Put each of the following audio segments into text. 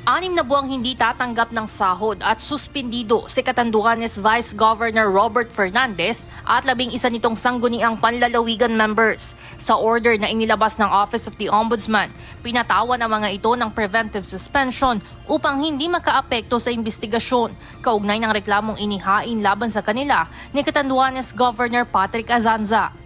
6 na buwang hindi tatanggap ng sahod at suspindido si Catanduanes Vice Governor Robert Fernandez at 11 nitong sangguniang panlalawigan members. Sa order na inilabas ng Office of the Ombudsman, pinatawan ang mga ito ng preventive suspension upang hindi makaapekto sa investigasyon kaugnay ng reklamong inihain laban sa kanila ni Catanduanes Governor Patrick Azanza.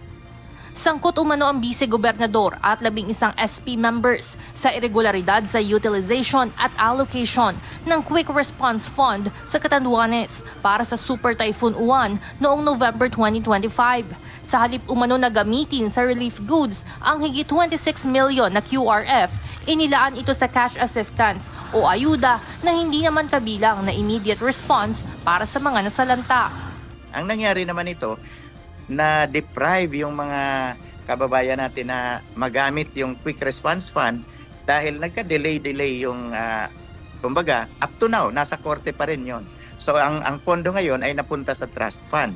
Sangkot umano ang vice-gobernador at 11 SP members sa irregularidad sa utilization at allocation ng Quick Response Fund sa Catanduanes para sa Super Typhoon Uwan noong November 2025. Sa halip umano na gamitin sa relief goods ang higit 26 million na QRF, inilaan ito sa cash assistance o ayuda na hindi naman kabilang na immediate response para sa mga nasalanta. Ang nangyari naman ito, na-deprive yung mga kababayan natin na magamit yung Quick Response Fund dahil nagka-delay yung, kumbaga, up to now, nasa korte pa rin yon. So ang pondo ngayon ay napunta sa trust fund.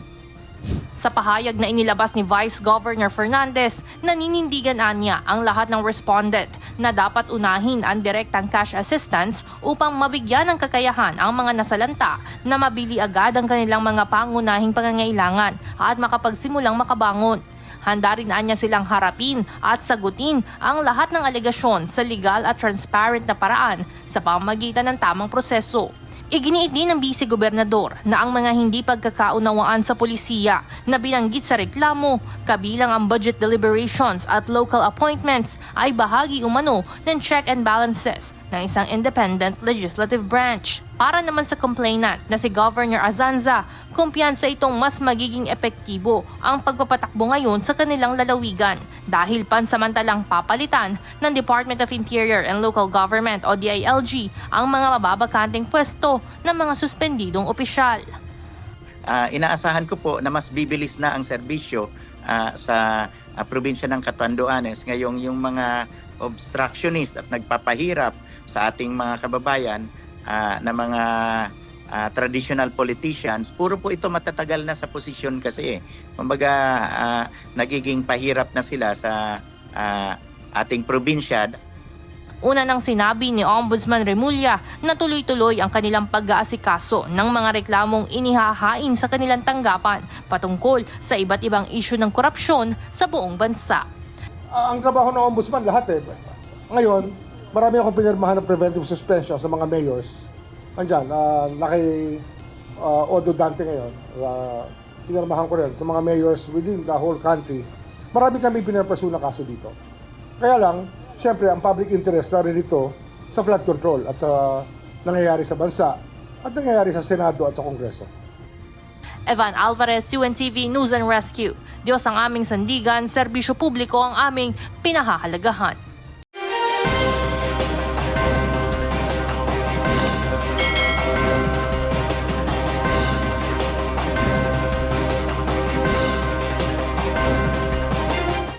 Sa pahayag na inilabas ni Vice Governor Fernandez, naninindigan niya ang lahat ng respondent na dapat unahin ang direktang cash assistance upang mabigyan ng kakayahan ang mga nasalanta na mabili agad ang kanilang mga pangunahing pangangailangan at makapagsimulang makabangon. Handa rin niya silang harapin at sagutin ang lahat ng alegasyon sa legal at transparent na paraan sa pamamagitan ng tamang proseso. Iginiit din ng vice-gobernador na ang mga hindi pagkakaunawaan sa polisiya na binanggit sa reklamo, kabilang ang budget deliberations at local appointments ay bahagi umano ng check and balances ng isang independent legislative branch. Para naman sa complainant na si Governor Azanza, kumpiyansa itong mas magiging epektibo ang pagpapatakbo ngayon sa kanilang lalawigan dahil pansamantalang papalitan ng Department of Interior and Local Government o DILG ang mga mababakanteng pwesto ng mga suspendidong opisyal. Inaasahan ko po na mas bibilis na ang serbisyo sa probinsya ng Catanduanes. Ngayong yung mga obstructionist at nagpapahirap sa ating mga kababayan na mga traditional politicians, puro po ito matatagal na sa posisyon kasi. Kumbaga, nagiging pahirap na sila sa ating probinsya. Una nang sinabi ni Ombudsman Remulla na tuloy-tuloy ang kanilang pag-aasikaso ng mga reklamong inihahain sa kanilang tanggapan patungkol sa iba't ibang isyu ng korupsyon sa buong bansa. Ang trabaho ng Ombudsman lahat Ngayon, marami akong pinirmahan ng preventive suspension sa mga mayors. Andyan, Odo Dante ngayon, pinirmahan ko rin sa mga mayors within the whole country. Marami kami pinirpaso na kaso dito. Kaya lang, siyempre, ang public interest na rin ito sa flood control at sa nangyayari sa bansa at nangyayari sa Senado at sa Kongreso. Evan Alvarez, UNTV News and Rescue. Diyos ang aming sandigan, serbisyo publiko ang aming pinahahalagahan.